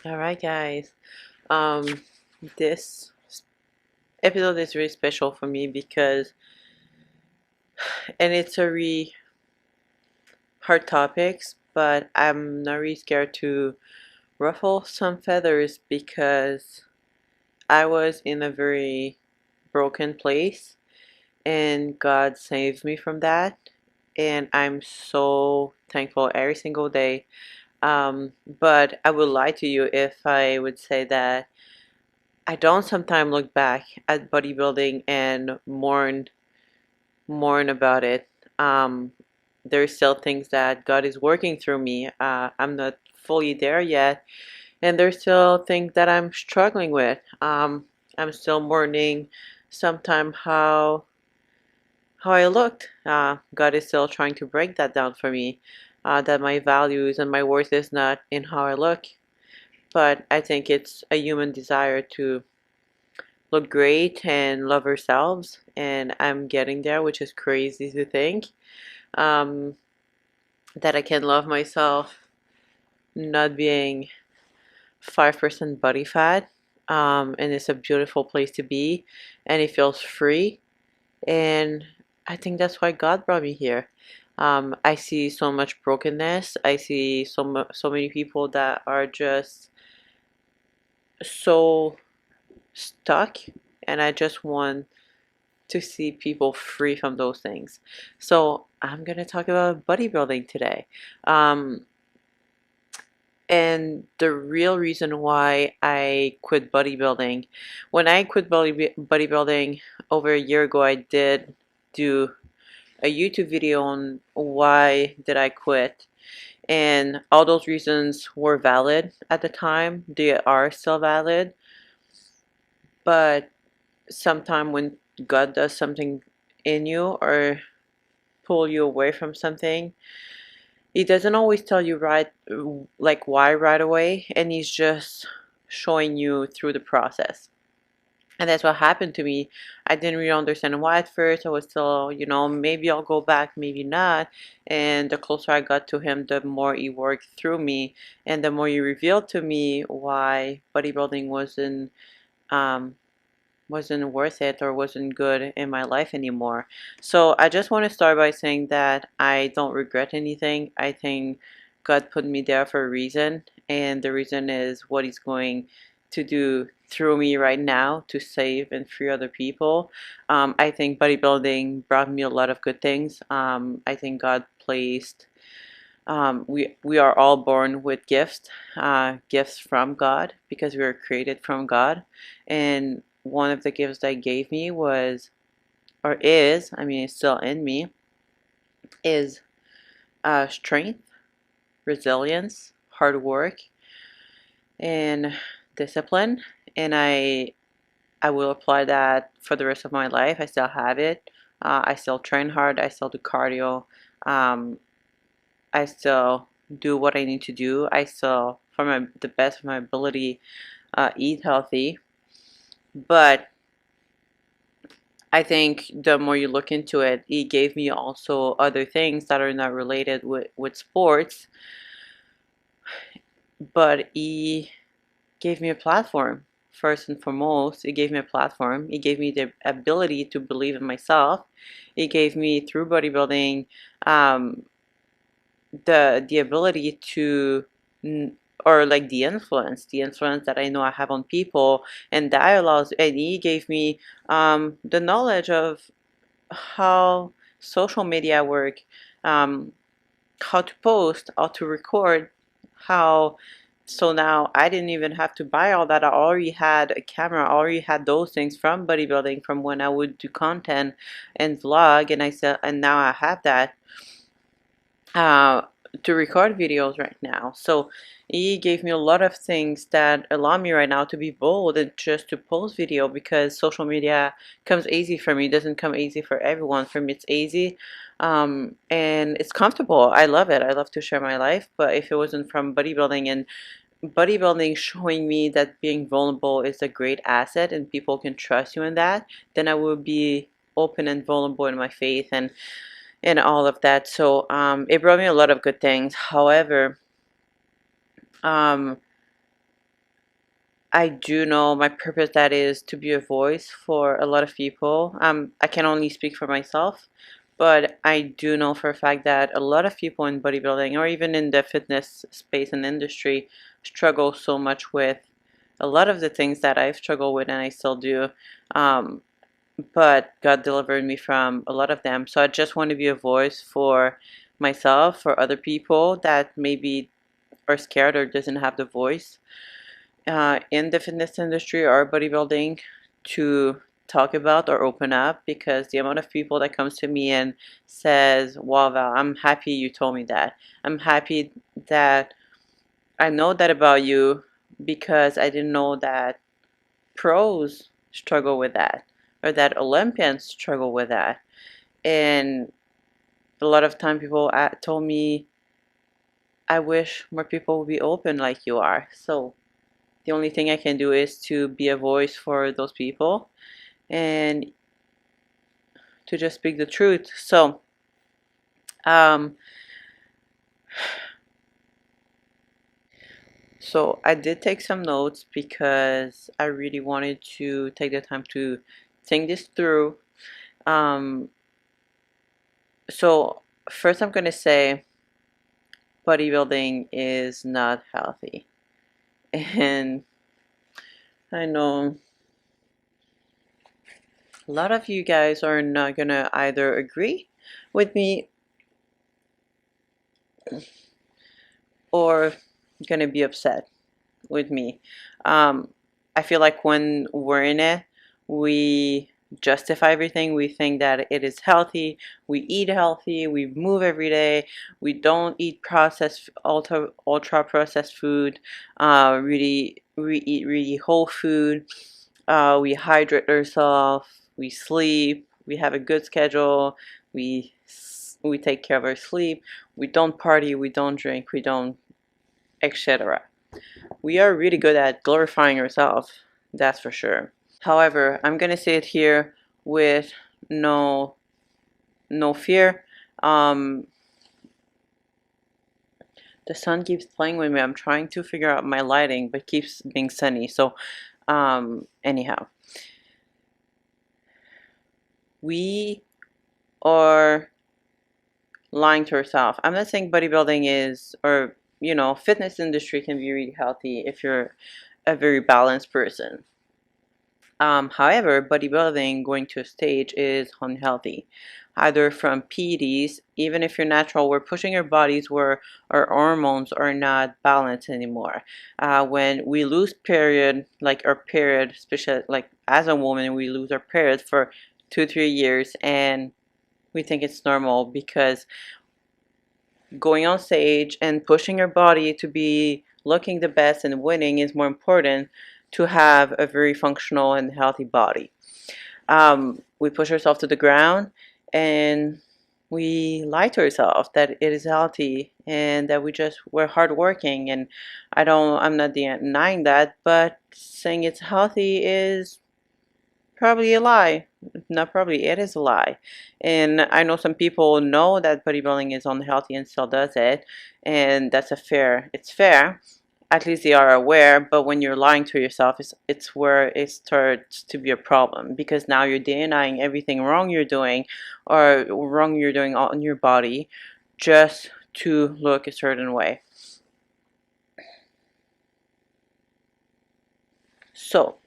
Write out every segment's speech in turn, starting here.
All right, guys. Um, this episode is really special for me because, and it's a really hard topics, but I'm not really scared to ruffle some feathers because I was in a very broken place, and God saved me from that, and I'm so thankful every single day. But I would lie to you if I would say that I don't sometimes look back at bodybuilding and mourn about it. Um, there's still things that God is working through me. I'm not fully there yet, and there's still things that I'm struggling with. I'm still mourning sometimes how I looked. God is still trying to break that down for me. That my values and my worth is not in how I look, but I think it's a human desire to look great and love ourselves, and I'm getting there, which is crazy to think. Um, that I can love myself not being 5% body fat. And it's a beautiful place to be, and it feels free. And I think that's why God brought me here. I see so much brokenness. I see so many people that are just so stuck, and I just want to see people free from those things. So I'm gonna talk about bodybuilding today. Um, and the real reason why I quit bodybuilding, when I quit bodybuilding over a year ago, I did do a YouTube video on why did I quit. And all those reasons were valid at the time. They are still valid. But sometime when God does something in you or pull you away from something, he doesn't always tell you right, like why right away, and he's just showing you through the process. And that's what happened to me. I didn't really understand why at first. I was still, maybe I'll go back, maybe not. And the closer I got to him, the more he worked through me, and the more he revealed to me why bodybuilding um, wasn't worth it or wasn't good in my life anymore. So I just want to start by saying that I don't regret anything. I think God put me there for a reason, and the reason is what He's going to do through me right now to save and free other people. I think bodybuilding brought me a lot of good things. I think God placed we are all born with gifts from God because we were created from God. And one of the gifts that He gave me was, or is, I mean, it's still in me, is strength, resilience, hard work, and discipline. And I will apply that for the rest of my life. I still have it. I still train hard. I still do cardio. Um, I still do what I need to do. I still, for the best of my ability, eat healthy. But I think the more you look into it, he gave me also other things that are not related with sports, but he gave me a platform. First and foremost, he gave me a platform. He gave me the ability to believe in myself. He gave me through bodybuilding um, the ability to or like the influence that I know I have on people, and that allows, and he gave me the knowledge of how social media work, um, how to post, how to record, how so now I didn't even have to buy all that. I already had a camera, I already had those things from bodybuilding from when I would do content and vlog, and I said, and now I have that uh, to record videos right now. So he gave me a lot of things that allow me right now to be bold and just to post video because social media comes easy for me. It doesn't come easy for everyone. For me, it's easy. And it's comfortable. I love it. I love to share my life. But if it wasn't from bodybuilding and bodybuilding showing me that being vulnerable is a great asset and people can trust you in that, then I would be open and vulnerable in my faith and all of that. So it brought me a lot of good things. However, um, I do know my purpose, that is to be a voice for a lot of people. I can only speak for myself, but I do know for a fact that a lot of people in bodybuilding or even in the fitness space and industry struggle so much with a lot of the things that I've struggled with and I still do. Um, but God delivered me from a lot of them. So I just want to be a voice for myself, for other people that maybe are scared or doesn't have the voice in the fitness industry or bodybuilding to talk about or open up, because the amount of people that comes to me and says, wow, Val, I'm happy you told me that. I'm happy that I know that about you, because I didn't know that pros struggle with that or that Olympians struggle with that. And a lot of time people told me, I wish more people would be open like you are. So the only thing I can do is to be a voice for those people and to just speak the truth. Um, so I did take some notes because I really wanted to take the time to think this through. Um, so first I'm going to say bodybuilding is not healthy. And I know a lot of you guys are not going to either agree with me or going to be upset with me. Um, I feel like when we're in it, we justify everything. We think that it is healthy. We eat healthy. We move every day. We don't eat processed, ultra processed food. We eat really whole food. We hydrate ourselves. We sleep. We have a good schedule. We take care of our sleep. We don't party. We don't drink. We don't, etc. We are really good at glorifying ourselves, that's for sure. However, I'm gonna say it here with no no fear. Um, the sun keeps playing with me. I'm trying to figure out my lighting, but keeps being sunny. So, anyhow, we are lying to ourselves. I'm not saying bodybuilding is, or fitness industry can be really healthy if you're a very balanced person. However, bodybuilding going to a stage is unhealthy, either from PEDs, even if you're natural, we're pushing our bodies where our hormones are not balanced anymore. When we lose period, like our period, especially like as a woman, we lose our period for 2-3 years, and we think it's normal because going on stage and pushing your body to be looking the best and winning is more important to have a very functional and healthy body. We push ourselves to the ground and we lie to ourselves that it is healthy and that we're hardworking. And I'm not denying that, but saying it's healthy is probably a lie. Not probably, it is a lie. And I know some people know that bodybuilding is unhealthy and still does it, and it's fair. At least they are aware, but when you're lying to yourself, it's where it starts to be a problem, because now you're denying everything wrong you're doing or wrong you're doing on your body just to look a certain way. So,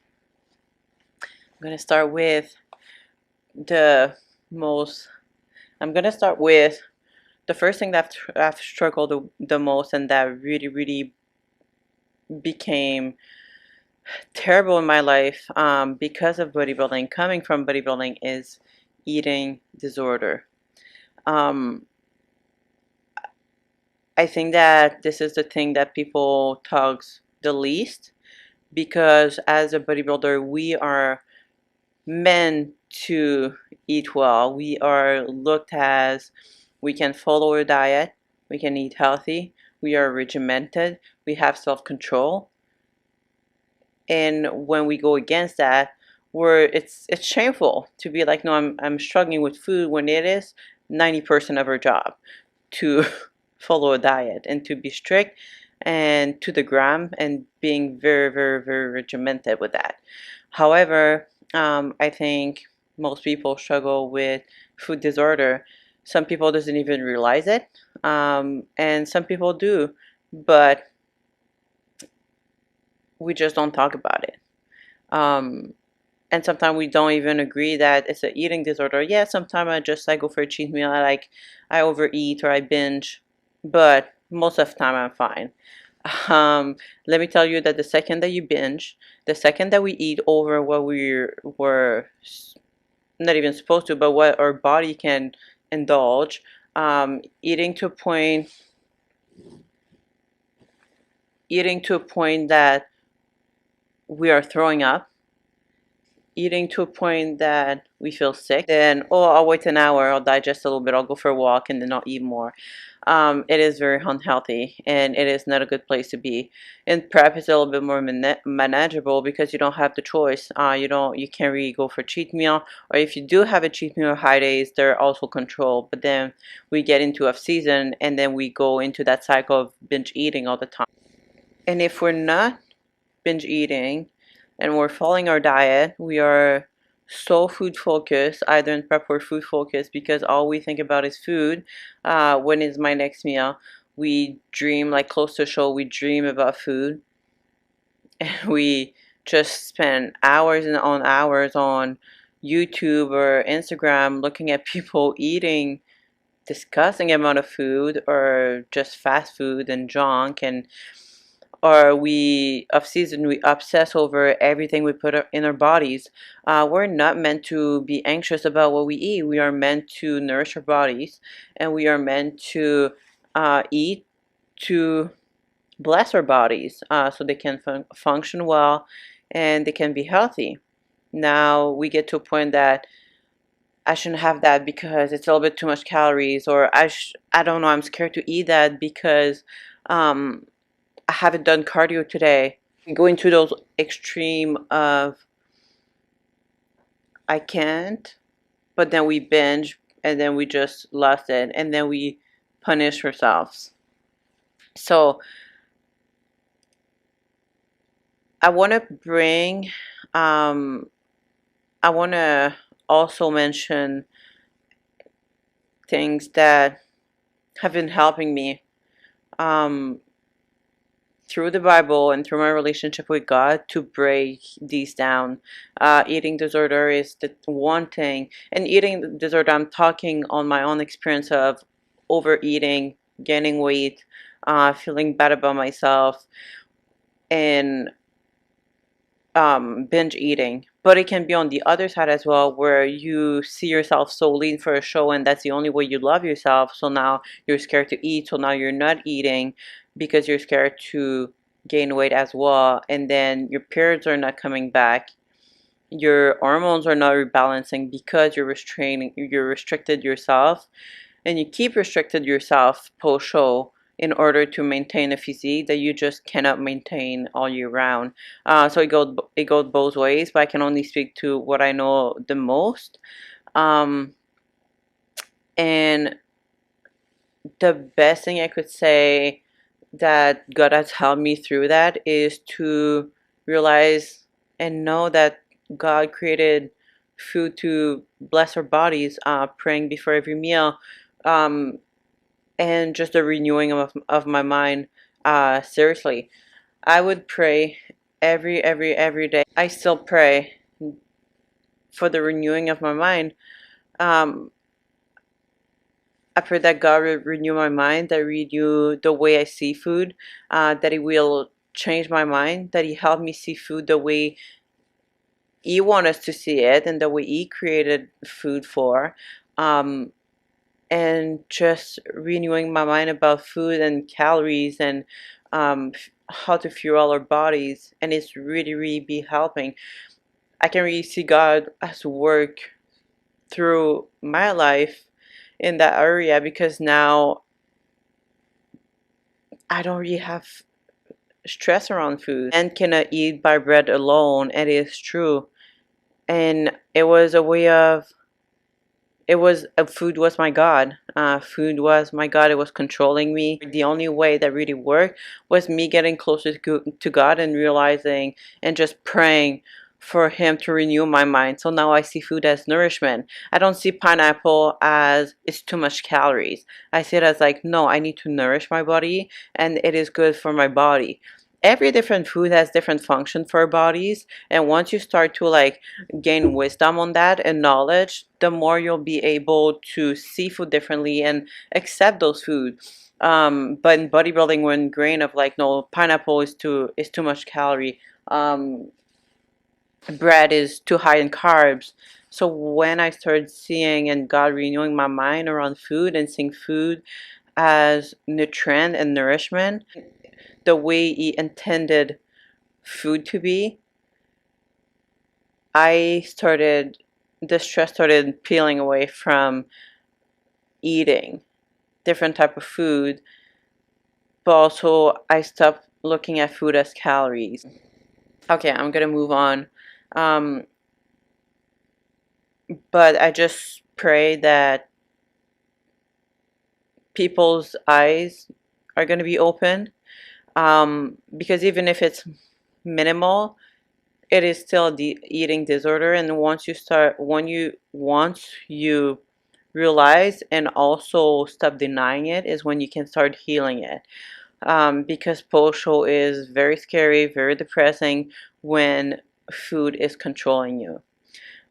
I'm going to start with the most, I'm going to start with the first thing that I've struggled the most and that really, really became terrible in my life because of bodybuilding, coming from bodybuilding, is eating disorder. Um, I think that this is the thing that people talks the least, because as a bodybuilder, we are meant to eat well. We are looked as, we can follow a diet, we can eat healthy, we are regimented, we have self-control. And when we go against that, it's shameful to be like, no, I'm struggling with food, when it is 90% of our job to follow a diet and to be strict and to the gram, and being very, very, very regimented with that. However, I think most people struggle with food disorder. Some people doesn't even realize it, and some people do, but we just don't talk about it. Um, and sometimes we don't even agree that it's an eating disorder. Yeah, sometimes I go for a cheat meal. I overeat or I binge, but most of the time I'm fine. Um, Let me tell you that the second that you binge, the second that we eat over what were not even supposed to, but what our body can indulge, eating to a point, eating to a point that we are throwing up, eating to a point that we feel sick, then, oh, I'll wait an hour, I'll digest a little bit, I'll go for a walk, and then I'll eat more. It is very unhealthy, and it is not a good place to be. In prep, it's a little bit more manageable because you don't have the choice. You can't really go for cheat meal, or if you do have a cheat meal or high days, they're also controlled. But then we get into off season, and then we go into that cycle of binge eating all the time. And if we're not binge eating and we're following our diet, we are so food focused, either in prep or food focused, because all we think about is food. When is my next meal? We dream, like close to show, we dream about food, and we just spend hours and on hours on YouTube or Instagram looking at people eating disgusting amount of food or just fast food and junk, and or we off season we obsess over everything we put in our bodies. We're not meant to be anxious about what we eat. We are meant to nourish our bodies, and we are meant to eat to bless our bodies, so they can function well and they can be healthy. Now we get to a point that I shouldn't have that because it's a little bit too much calories, or I don't know, I'm scared to eat that because um, I haven't done cardio today. We go into those extreme of I can't, but then we binge and then we just lost it and then we punish ourselves. So I want to bring, um, I want to also mention things that have been helping me. Um, through the Bible and through my relationship with God to break these down. Eating disorder is the one thing, and eating disorder, I'm talking on my own experience of overeating, gaining weight, feeling bad about myself, and binge eating. But it can be on the other side as well, where you see yourself so lean for a show, and that's the only way you love yourself. So now you're scared to eat. So now you're not eating because you're scared to gain weight as well. And then your periods are not coming back. Your hormones are not rebalancing because you're restricted yourself, and you keep restricted yourself post show in order to maintain a physique that you just cannot maintain all year round. So it goes both ways, but I can only speak to what I know the most. Um, and the best thing I could say that God has helped me through that is to realize and know that God created food to bless our bodies, praying before every meal. Um, and just a renewing of my mind. Seriously, I would pray every day. I still pray for the renewing of my mind. um I pray that God will renew my mind, that renew the way I see food, that He will change my mind, that He help me see food the way He want us to see it and the way He created food for. um and just renewing my mind about food and calories and how to fuel our bodies, and it's really really be helping. I can really see God as work through my life in that area, because now I don't really have stress around food and cannot eat by bread alone, and it is true. And it was a way of food was my god. Food was my god. It was controlling me. The only way that really worked was me getting closer to God and realizing and just praying for him to renew my mind. So now I see food as nourishment. I don't see pineapple as it's too much calories. I see it as like, no, I need to nourish my body and it is good for my body. Every different food has different function for our bodies, and once you start to like gain wisdom on that and knowledge, the more you'll be able to see food differently and accept those foods. But in bodybuilding, we're ingrained of like, no, pineapple is too much calorie. Um, Bread is too high in carbs. So when I started seeing and God renewing my mind around food and seeing food as nutrient and nourishment, the way He intended food to be, the stress started peeling away from eating different type of food, but also I stopped looking at food as calories. Okay, I'm gonna move on. Um, but I just pray that people's eyes are gonna be open, because even if it's minimal, it is still the eating disorder. And once you realize and also stop denying it, is when you can start healing it. Because post-show is very scary, very depressing when food is controlling you.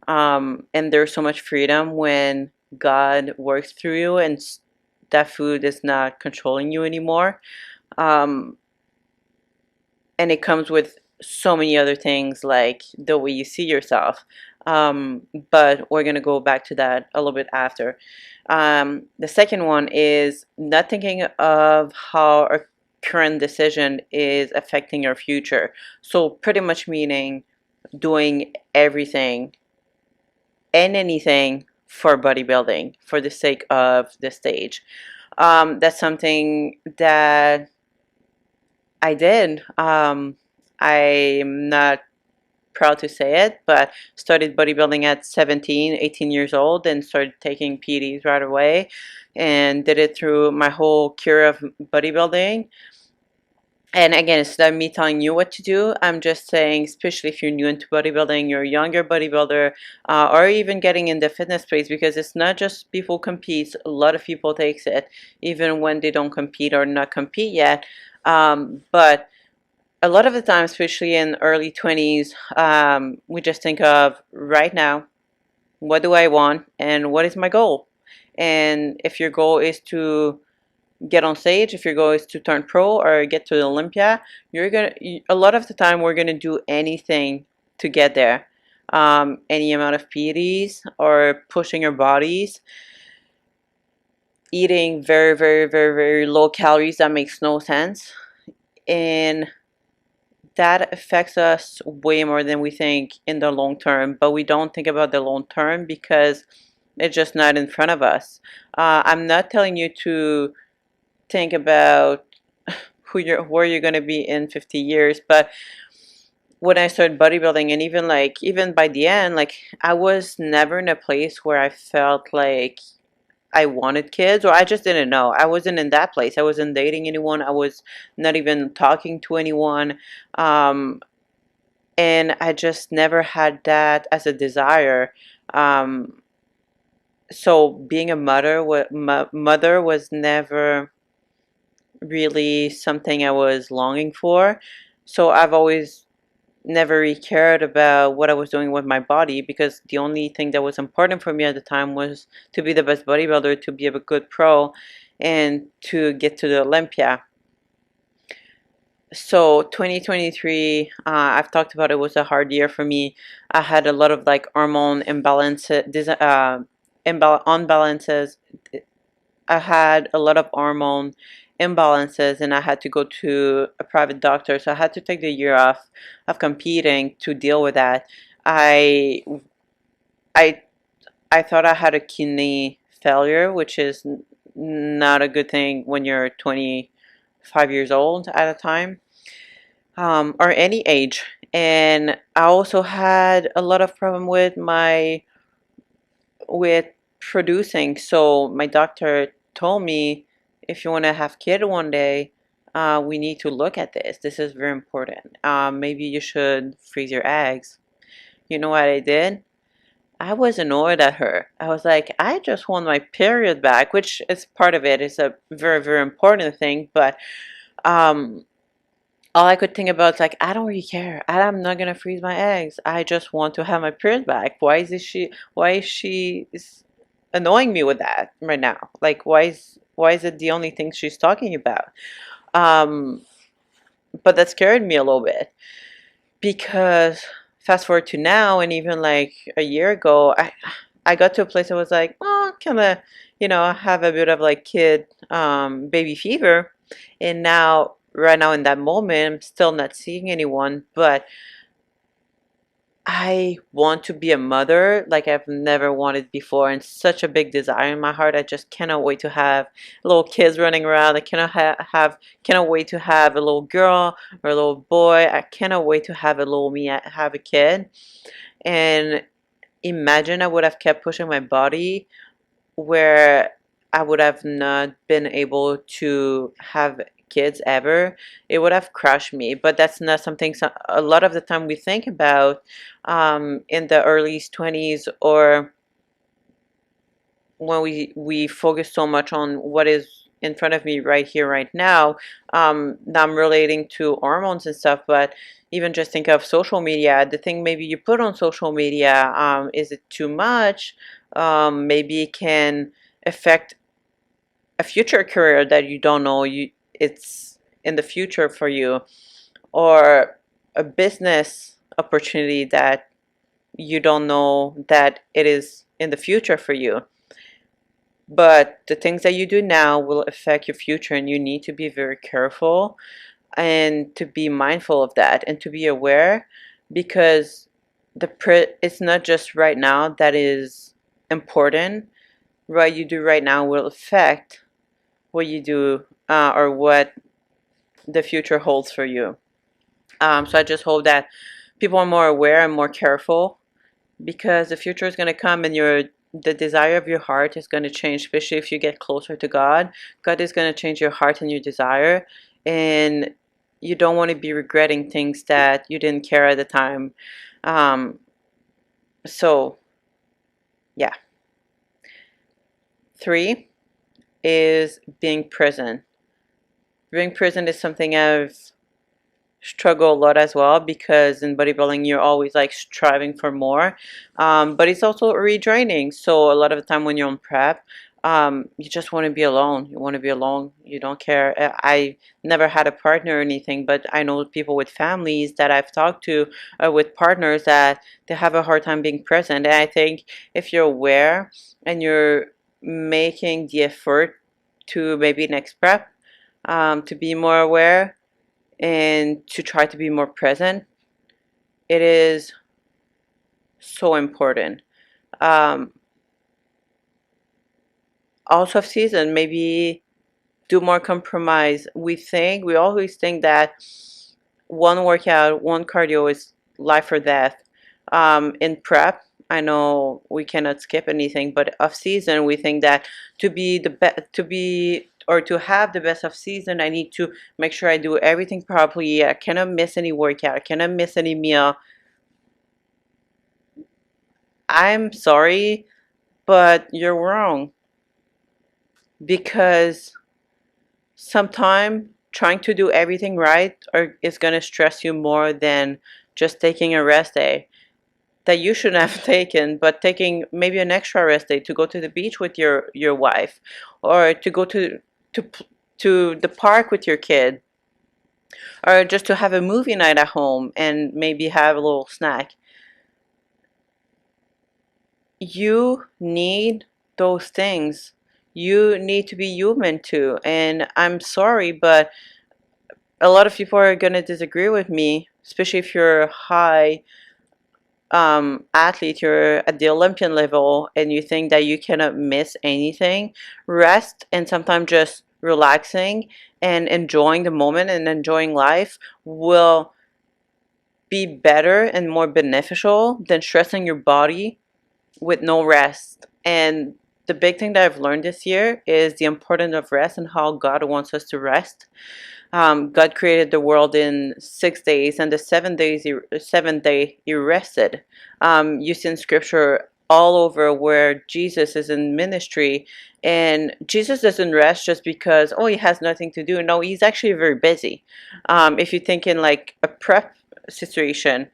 And there's so much freedom when God works through you and that food is not controlling you anymore. Um, and it comes with so many other things like the way you see yourself. But we're going to go back to that a little bit after. The second one is not thinking of how our current decision is affecting your future. So pretty much meaning doing everything and anything for bodybuilding for the sake of the stage. That's something that I did. I'm not proud to say it, but started bodybuilding at 17, 18 years old and started taking PEDs right away and did it through my whole career of bodybuilding. And again, it's not me telling you what to do. I'm just saying, especially if you're new into bodybuilding, you're a younger bodybuilder, or even getting in the fitness space, because it's not just people compete. A lot of people takes it, even when they don't compete or not compete yet. But a lot of the time, especially in early 20s, we just think of right now, what do I want and what is my goal? And if your goal is to get on stage, if your goal is to turn pro or get to the Olympia, a lot of the time we're gonna do anything to get there. Any amount of PEDs or pushing our bodies, eating very, very, very, very low calories that makes no sense. And that affects us way more than we think in the long term, but we don't think about the long term because it's just not in front of us. I'm not telling you to think about where you're going to be in 50 years, but when I started bodybuilding, and even by the end, like I was never in a place where I felt like I wanted kids, or I just didn't know. I wasn't in that place. I wasn't dating anyone. I was not even talking to anyone. Um, and I just never had that as a desire. Um, so being a mother was never really something I was longing for. So I've always never really cared about what I was doing with my body, because the only thing that was important for me at the time was to be the best bodybuilder, to be a good pro, and to get to the Olympia. So 2023, I've talked about, it was a hard year for me. I had a lot of like hormone imbalances, unbalances. I had a lot of hormone imbalances, and I had to go to a private doctor. So I had to take the year off of competing to deal with that. I I I thought I had a kidney failure, which is not a good thing when you're 25 years old at a time, or any age. And I also had a lot of problem with producing. So my doctor told me, if you want to have kid one day, we need to look at this. This is very important. Maybe you should freeze your eggs. You know what I did? I was annoyed at her. I was like, I just want my period back, which is part of it. It's a very, very important thing. But um, all I could think about is like, I don't really care. I'm not gonna freeze my eggs. I just want to have my period back. Why is she annoying me with that right now? Like, why is it the only thing she's talking about? Um, but that scared me a little bit because fast forward to now, and even like a year ago, I got to a place I was like, oh, kind of, have a bit of like kid baby fever, and now right now in that moment, I'm still not seeing anyone, but I want to be a mother like I've never wanted before, and such a big desire in my heart. I just cannot wait to have little kids running around. I cannot wait to have a little girl or a little boy. I cannot wait to have a little me have a kid. And imagine I would have kept pushing my body where I would have not been able to have kids ever. It would have crushed me. But that's not something a lot of the time we think about in the early 20s, or when we focus so much on what is in front of me right here, right now. Now I'm relating to hormones and stuff, but even just think of social media. The thing maybe you put on social media, is it too much? Maybe it can affect a future career that you don't know it's in the future for you, or a business opportunity that you don't know that it is in the future for you. But the things that you do now will affect your future, and you need to be very careful and to be mindful of that and to be aware, because it's not just right now that is important. What you do right now will affect what you do, or what the future holds for you. So I just hope that people are more aware and more careful, because the future is going to come, and the desire of your heart is going to change, especially if you get closer to God. God is going to change your heart and your desire, and you don't want to be regretting things that you didn't care at the time. Um, so yeah. 3 is being present. Being present is something I've struggle a lot as well, because in bodybuilding you're always like striving for more, but it's also redraining. So a lot of the time when you're on prep, you just want to be alone. You want to be alone. You don't care. I never had a partner or anything, but I know people with families that I've talked to, with partners, that they have a hard time being present. And I think if you're aware and you're making the effort to maybe next prep, to be more aware and to try to be more present, it is so important. Um, Also, off season, maybe do more compromise. We always think that one workout, one cardio is life or death. In prep, I know we cannot skip anything, but off season, we think that to be the best, to have the best off season, I need to make sure I do everything properly. I cannot miss any workout. I cannot miss any meal. I'm sorry, but you're wrong, because sometimes trying to do everything right is going to stress you more than just taking a rest day that you shouldn't have taken, but taking maybe an extra rest day to go to the beach with your wife, or to go to to the park with your kid, or just to have a movie night at home and maybe have a little snack. You need those things. You need to be human too. And I'm sorry, but a lot of people are going to disagree with me, especially if you're a high athlete, you're at the Olympian level, and you think that you cannot miss anything. Rest and sometimes just relaxing and enjoying the moment and enjoying life will be better and more beneficial than stressing your body with no rest. And the big thing that I've learned this year is the importance of rest and how God wants us to rest. God created the world in 6 days, and the 7 days, seventh day, He rested. You see in Scripture all over where Jesus is in ministry, and Jesus doesn't rest just because He has nothing to do. No, He's actually very busy. If you think in like a prep situation,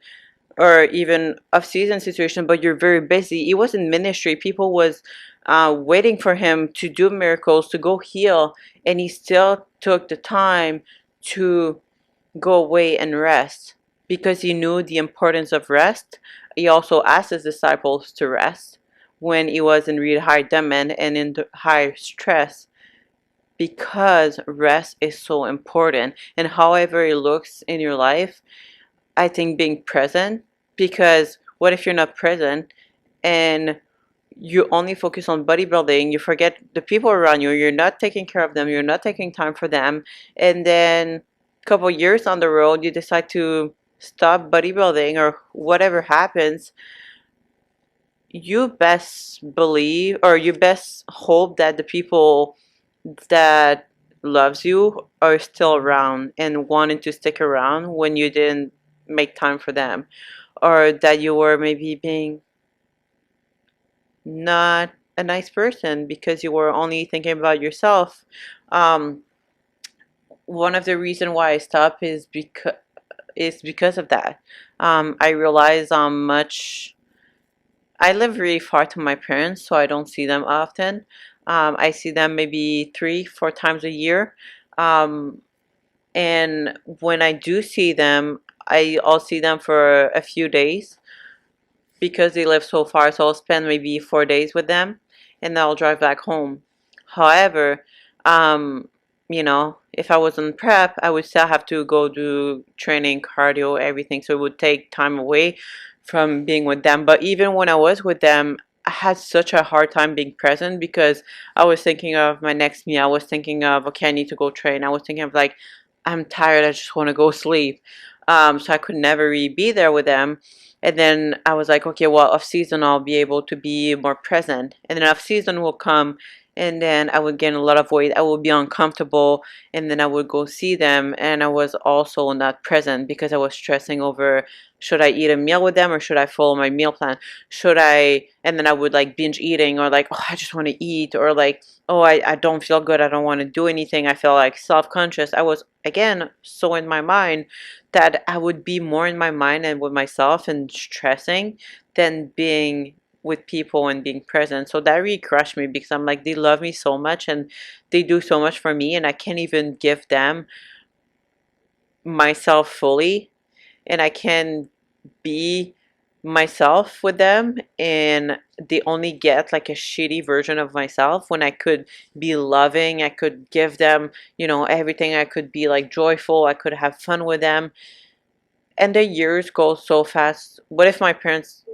or even off-season situation, but you're very busy. He was in ministry. People was waiting for him to do miracles, to go heal, and he still took the time to go away and rest because he knew the importance of rest. He also asked his disciples to rest when he was in really high demand and in high stress, because rest is so important. And however it looks in your life, I think being present, because what if you're not present and you only focus on bodybuilding, you forget the people around you, you're not taking care of them, you're not taking time for them, and then a couple years on the road you decide to stop bodybuilding or whatever happens, you best believe or you best hope that the people that loves you are still around and wanting to stick around when you didn't make time for them, or that you were maybe being not a nice person because you were only thinking about yourself. Um, One of the reason why I stopped is because of that. I realize how much I live really far to my parents, so I don't see them often. I see them maybe 3, 4 times a year. Um, and when I do see them, I'll see them for a few days because they live so far. So I'll spend maybe 4 days with them, and then I'll drive back home. However, um, if I was in prep, I would still have to go do training, cardio, everything. So it would take time away from being with them. But even when I was with them, I had such a hard time being present because I was thinking of my next meal. I was thinking of, okay, I need to go train. I was thinking of like, I'm tired. I just want to go sleep. So I could never really be there with them. And then I was like, okay, well, off season I'll be able to be more present. And then off season will come, and then I would gain a lot of weight. I would be uncomfortable, and then I would go see them, and I was also not present because I was stressing over, should I eat a meal with them or should I follow my meal plan? Should I? And then I would like binge eating, or like, oh, I just want to eat, or like, oh, I don't feel good. I don't want to do anything. I feel like self-conscious. I was again so in my mind that I would be more in my mind and with myself and stressing than being with people and being present. So that really crushed me because I'm like, they love me so much and they do so much for me, and I can't even give them myself fully, and I can be myself with them, and they only get like a shitty version of myself when I could be loving, I could give them, everything. I could be like joyful, I could have fun with them, and the years go so fast. What if my parents,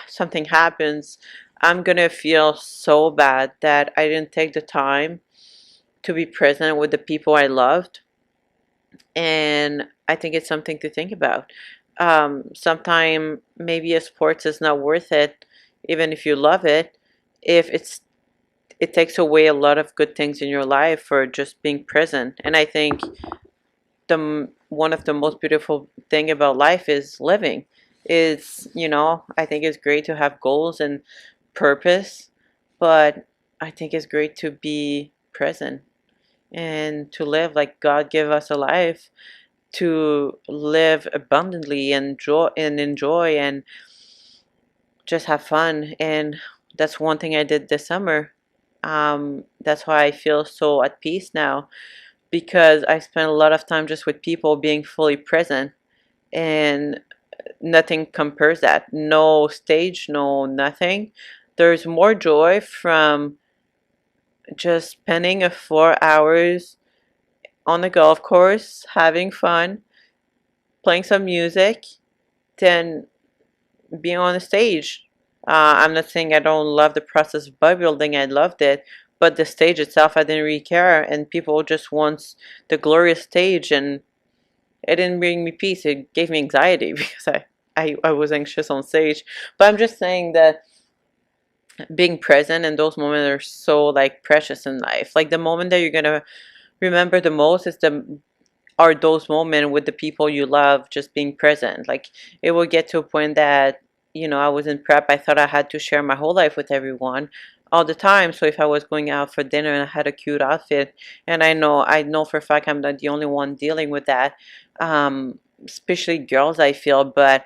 something happens? I'm gonna feel so bad that I didn't take the time to be present with the people I loved. And I think it's something to think about. Sometime maybe a sports is not worth it, even if you love it, if it takes away a lot of good things in your life for just being present. And I think one of the most beautiful thing about life is living. Is I think it's great to have goals and purpose, but I think it's great to be present and to live like God gave us a life, to live abundantly and enjoy and just have fun. And that's one thing I did this summer. That's why I feel so at peace now, because I spent a lot of time just with people being fully present, and nothing compares that. No stage, no nothing. There's more joy from just spending a 4 hours on the golf course having fun, playing some music, than being on the stage. I'm not saying I don't love the process of bodybuilding. I loved it, but the stage itself, I didn't really care. And people just want the glorious stage, and it didn't bring me peace. It gave me anxiety because I was anxious on stage. But I'm just saying that being present in those moments are so like precious in life. Like the moment that you're gonna remember the most is the are those moments with the people you love, just being present. Like it will get to a point that, I was in prep, I thought I had to share my whole life with everyone all the time. So if I was going out for dinner and I had a cute outfit, and I know for a fact I'm not the only one dealing with that, especially girls, I feel. But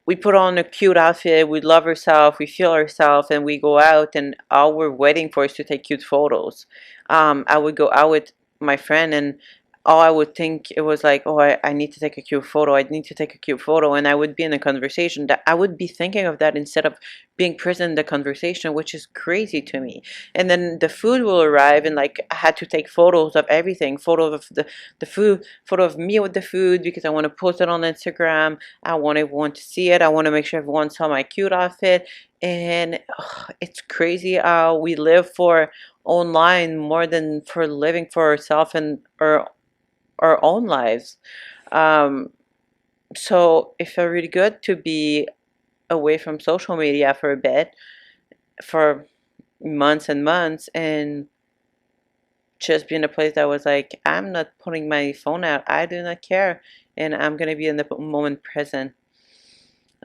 we put on a cute outfit, we love ourselves, we feel ourselves, and we go out, and all we're waiting for is to take cute photos. I would go out with my friend, and all I would think it was like, oh, I need to take a cute photo. I need to take a cute photo. And I would be in a conversation that I would be thinking of that instead of being present in the conversation, which is crazy to me. And then the food will arrive, and like I had to take photos of everything, photos of the food, photo of me with the food because I want to post it on Instagram. I want everyone to see it. I want to make sure everyone saw my cute outfit. And it's crazy how we live for online more than for living for ourselves and our own lives. Um, so it felt really good to be away from social media for a bit, for months and months, and just be in a place that was like, I'm not putting my phone out. I do not care. And I'm going to be in the moment present.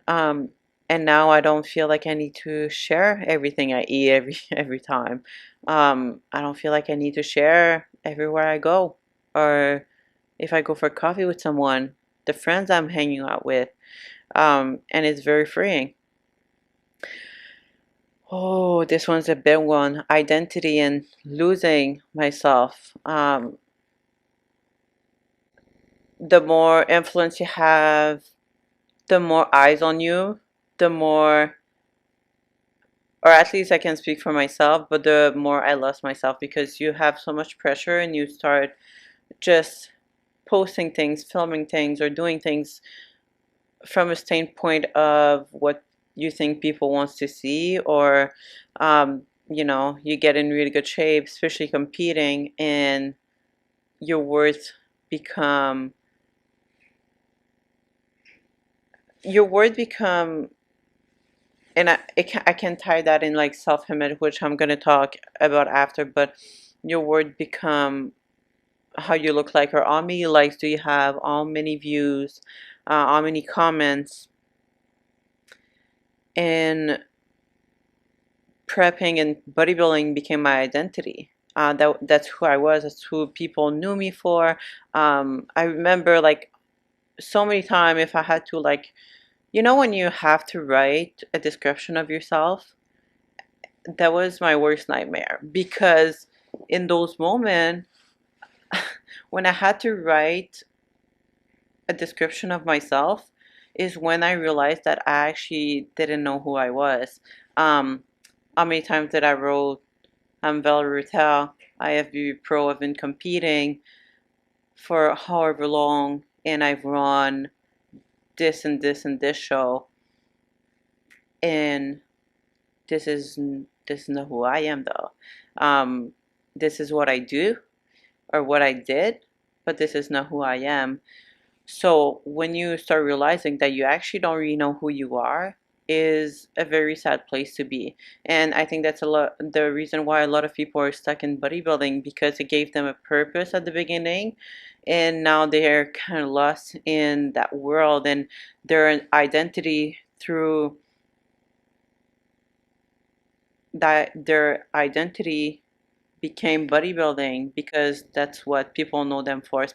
Um, and now I don't feel like I need to share everything I eat every time. I don't feel like I need to share everywhere I go, or if I go for coffee with someone, the friends I'm hanging out with. And it's very freeing. Oh, this one's a big one. Identity and losing myself. The more influence you have, the more eyes on you, the more, or at least I can speak for myself, but the more I lost myself because you have so much pressure and you start just posting things, filming things, or doing things from a standpoint of what you think people wants to see, or you get in really good shape, especially competing, and your worth become your worth become, and I can tie that in like self-image, which I'm going to talk about after. But your word become how you look like, or how many likes do you have, how many views, how many comments. And prepping and bodybuilding became my identity. That's who I was. That's who people knew me for. I remember like so many times if I had to, like, when you have to write a description of yourself, that was my worst nightmare, because in those moments when I had to write a description of myself is when I realized that I actually didn't know who I was. Um, how many times did I wrote, I'm Valerie Rutel, IFBB Pro, I've been competing for however long, and I've run this and this and this show, and this is not who I am though. Um, this is what I do or what I did, but this is not who I am. So when you start realizing that you actually don't really know who you are, is a very sad place to be. And I think that's a lot the reason why a lot of people are stuck in bodybuilding, because it gave them a purpose at the beginning, and now they're kind of lost in that world, and their identity through their identity became bodybuilding because that's what people know them for,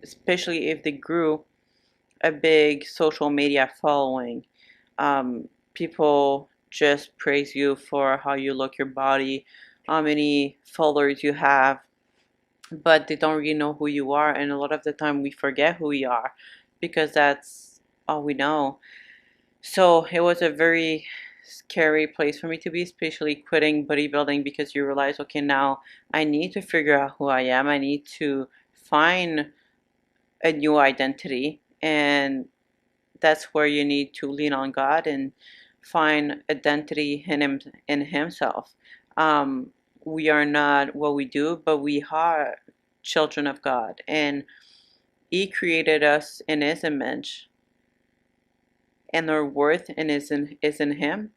especially if they grew a big social media following. People just praise you for how you look, your body, how many followers you have, but they don't really know who you are. And a lot of the time we forget who we are because that's all we know. So it was a very scary place for me to be, especially quitting bodybuilding, because you realize, okay, now I need to figure out who I am. I need to find a new identity. And that's where you need to lean on God and find identity in Himself. Um, we are not what we do, but we are children of God, and He created us in His image, and our worth is in Him.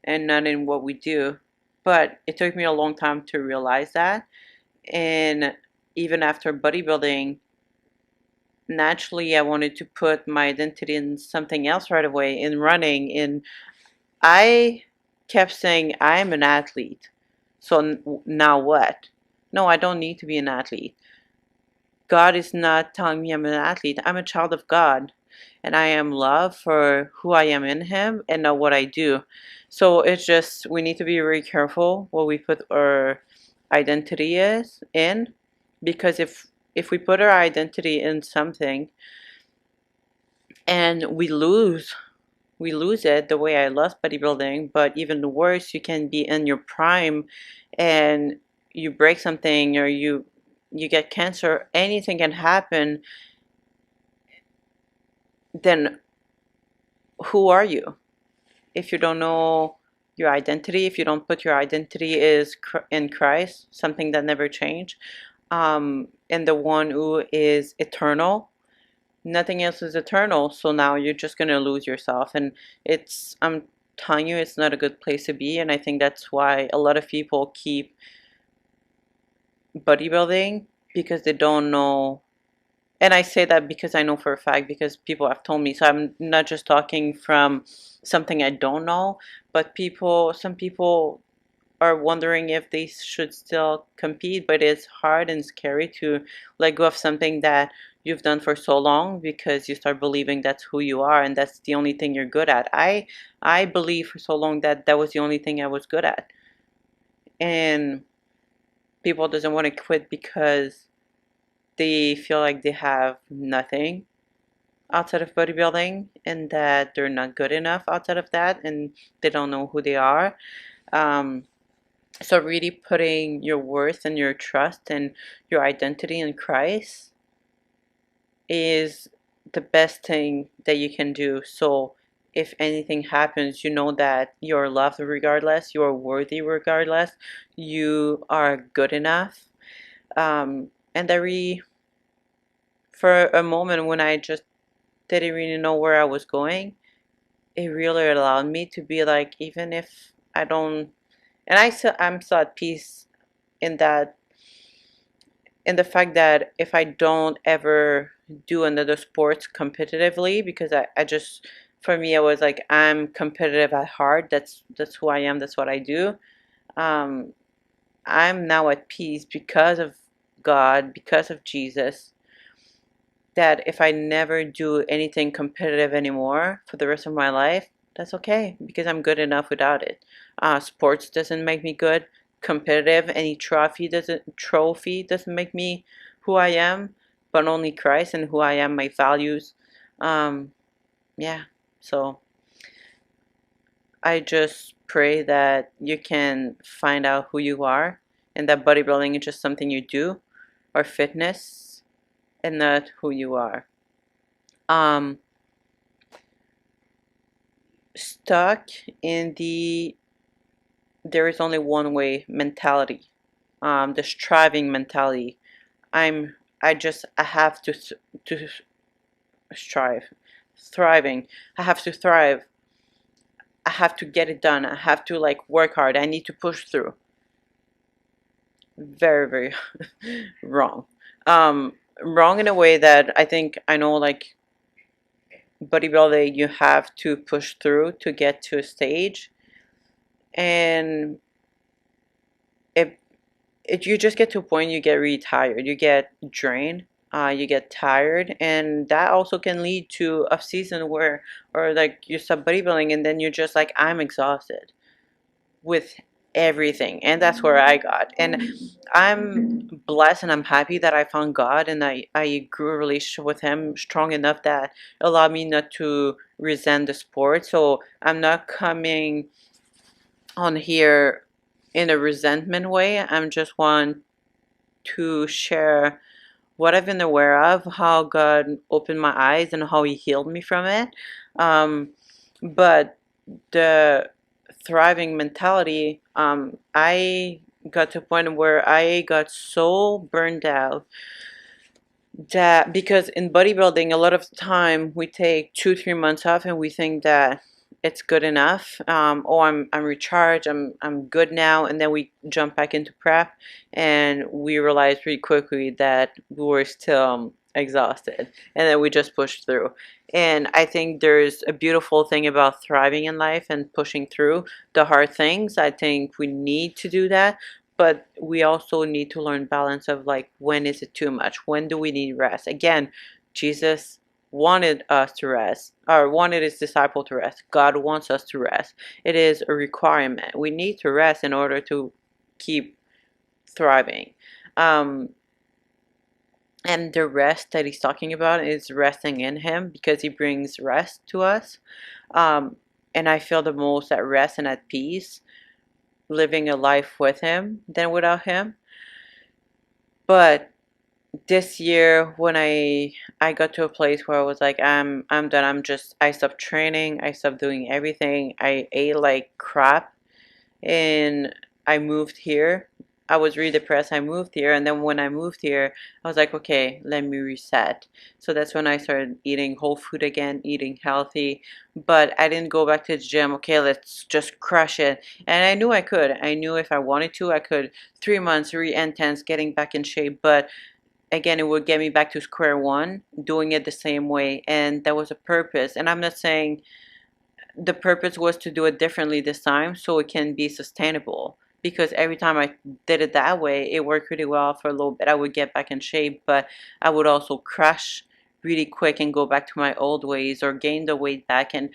and not in what we do. But it took me a long time to realize that. And even after bodybuilding, naturally I wanted to put my identity in something else right away, in running. In I kept saying I'm an athlete. So now what? No, I don't need to be an athlete. God is not telling me I'm an athlete. I'm a child of God, and I am loved for who I am in Him and not what I do. So it's just we need to be very careful what we put our identity is in, because if we put our identity in something and we lose it the way I lost bodybuilding. But even worse, you can be in your prime and you break something, or you get cancer, anything can happen. Then who are you if you don't know your identity, if you don't put your identity is in Christ, something that never changed, and the one who is eternal? Nothing else is eternal, so now you're just gonna lose yourself. And I'm telling you, it's not a good place to be. And I think that's why a lot of people keep bodybuilding, because they don't know. And I say that because I know for a fact, because people have told me. So I'm not just talking from something I don't know, but some people are wondering if they should still compete. But it's hard and scary to let go of something that you've done for so long, because you start believing that's who you are and that's the only thing you're good at. I believed for so long that that was the only thing I was good at. And people doesn't want to quit because they feel like they have nothing outside of bodybuilding, and that they're not good enough outside of that, and they don't know who they are. Um, so really putting your worth and your trust and your identity in Christ is the best thing that you can do. So if anything happens, you know that you're loved regardless, you're worthy regardless, you are good enough. And for a moment when I just didn't really know where I was going, it really allowed me to be like, even if I don't, and I'm still at peace in that, in the fact that if I don't ever do another sports competitively, because I just, for me, I was like, I'm competitive at heart. That's who I am. That's what I do. Um, I'm now at peace because of God, because of Jesus, that if I never do anything competitive anymore for the rest of my life, that's okay, because I'm good enough without it. Sports doesn't make me good. Competitive, any trophy doesn't make me who I am, but only Christ and who I am, my values. Um, yeah. So I just pray that you can find out who you are, and that bodybuilding is just something you do, or fitness, and not who you are. Um, Stuck in the there is only one way mentality, the striving mentality. I have to strive, thriving. I have to thrive. I have to get it done. I have to like work hard. I need to push through. Very, very wrong. Wrong in a way that I think I know, like bodybuilding, you have to push through to get to a stage, and it you just get to a point, you get really tired, you get drained, you get tired, and that also can lead to a season where, or like you stop bodybuilding and then you're just like, I'm exhausted with everything. And that's where I got. And I'm blessed and I'm happy that I found God, and I grew a relationship with Him strong enough that allowed me not to resent the sport. So I'm not coming on here in a resentment way. I'm just want to share what I've been aware of, how God opened my eyes and how He healed me from it. Um, but the thriving mentality, I got to a point where I got so burned out that, because in bodybuilding, a lot of the time we take 2, 3 months off and we think that it's good enough. Oh, I'm recharged, I'm good now, and then we jump back into prep, and we realize pretty quickly that we were still exhausted, and then we just pushed through. And I think there's a beautiful thing about thriving in life and pushing through the hard things. I think we need to do that, but we also need to learn balance of like, when is it too much? When do we need rest? Again, Jesus wanted us to rest, or wanted his disciple to rest. God wants us to rest. It is a requirement. We need to rest in order to keep thriving. Um, and the rest that he's talking about is resting in him, because he brings rest to us. Um, and I feel the most at rest and at peace living a life with him than without him. But this year, when I got to a place where I was like, I'm done. I stopped training. I stopped doing everything. I ate like crap, and I moved here. I was really depressed. I moved here, and then when I moved here, I was like, okay, let me reset. So that's when I started eating whole food again, eating healthy. But I didn't go back to the gym. Okay, let's just crush it. And I knew I could. I knew if I wanted to, I could. 3 months, really intense, getting back in shape. But again, it would get me back to square one, doing it the same way. And that was a purpose. And I'm not saying the purpose was to do it differently this time so it can be sustainable. Because every time I did it that way, it worked really well for a little bit. I would get back in shape, but I would also crash really quick and go back to my old ways or gain the weight back. And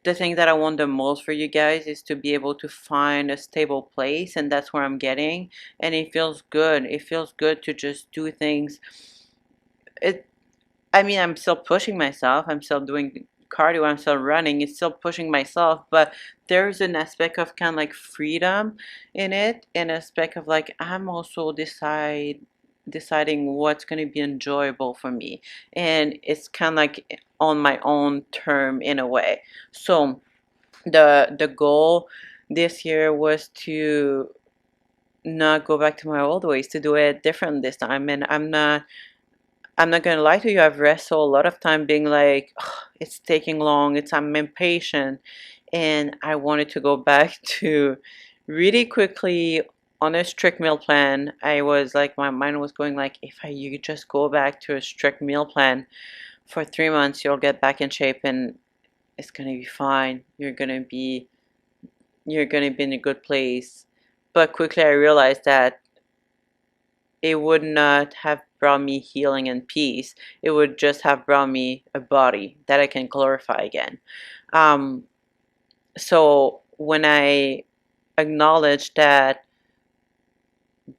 the thing that I want the most for you guys is to be able to find a stable place, and that's where I'm getting. And it feels good. It feels good to just do things. It I mean, I'm still pushing myself. I'm still doing cardio. I'm still running. It's still pushing myself, but there's an aspect of kind of like freedom in it, an aspect of like I'm also deciding what's going to be enjoyable for me, and it's kind of like on my own term in a way. So the goal this year was to not go back to my old ways, to do it different this time. And I'm not gonna lie to you, I've wrestled a lot of time being like, "Ugh, it's taking long, I'm impatient," and I wanted to go back to really quickly on a strict meal plan. I was like, my mind was going like, if you just go back to a strict meal plan for 3 months, you'll get back in shape and it's gonna be fine. You're gonna be in a good place. But quickly I realized that it would not have brought me healing and peace. It would just have brought me a body that I can glorify again. Um, so when I acknowledged that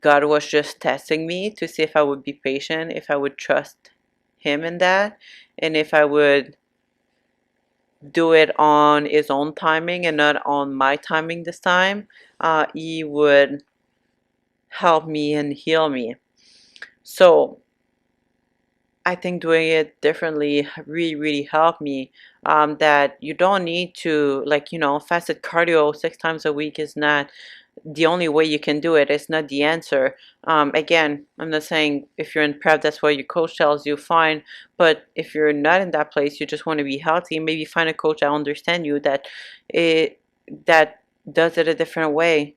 God was just testing me to see if I would be patient, if I would trust Him in that, and if I would do it on His own timing and not on my timing this time, He would help me and heal me. So I think doing it differently really, really helped me. That you don't need to, like, fasted cardio 6 times a week is not the only way you can do it. It's not the answer. Again, I'm not saying if you're in prep, that's what your coach tells you, fine. But if you're not in that place, you just want to be healthy, maybe find a coach that understands you, it that does it a different way.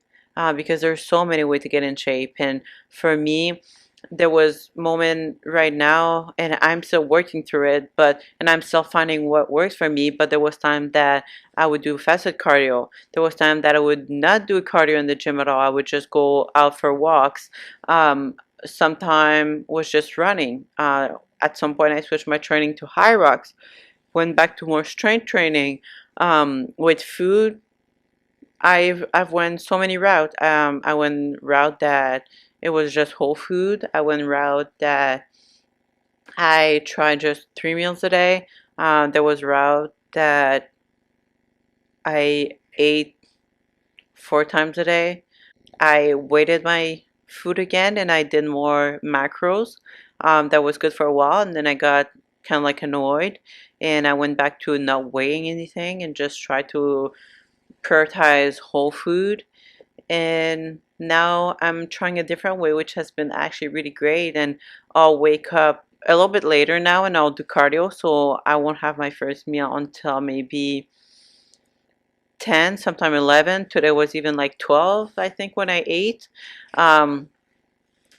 Because there's so many ways to get in shape. And for me, there was moment right now, and I'm still working through it, and I'm still finding what works for me. But there was time that I would do fasted cardio. There was time that I would not do cardio in the gym at all. I would just go out for walks. Sometime was just running. At some point I switched my training to high rocks, went back to more strength training. With food, I've went so many routes. I went route that it was just whole food. I went route that I tried just 3 meals a day. There was route that I ate 4 times a day. I weighted my food again and I did more macros. That was good for a while, and then I got kind of like annoyed, and I went back to not weighing anything and just tried to prioritize whole food. And now I'm trying a different way, which has been actually really great. And I'll wake up a little bit later now and I'll do cardio, so I won't have my first meal until maybe 10, sometime 11. Today was even like 12, I think, when I ate. Um,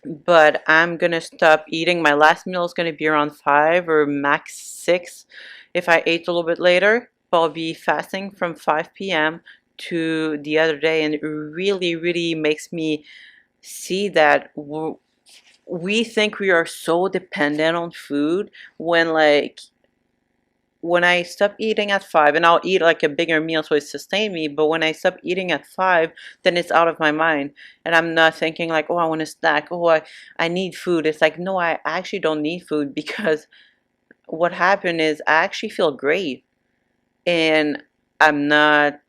but I'm gonna stop eating. My last meal is gonna be around 5 or max 6 if I ate a little bit later. But I'll be fasting from 5 p.m. to the other day, and it really, really makes me see that we think we are so dependent on food when, like, when I stop eating at 5, and I'll eat like a bigger meal so it sustain me, but when I stop eating at 5, then it's out of my mind. And I'm not thinking like, oh, I want a snack. Oh, I need food. It's like, no, I actually don't need food because what happened is I actually feel great. And I'm not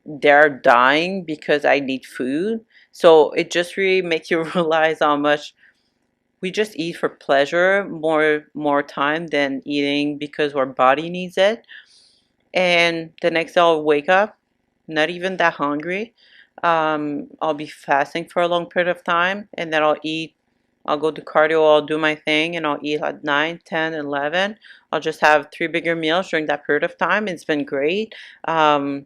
there dying because I need food. So it just really makes you realize how much we just eat for pleasure more time than eating because our body needs it. And the next day I'll wake up not even that hungry. I'll be fasting for a long period of time, and then I'll go to cardio, I'll do my thing, and I'll eat at 9, 10, 11. I'll just have 3 bigger meals during that period of time. It's been great. um,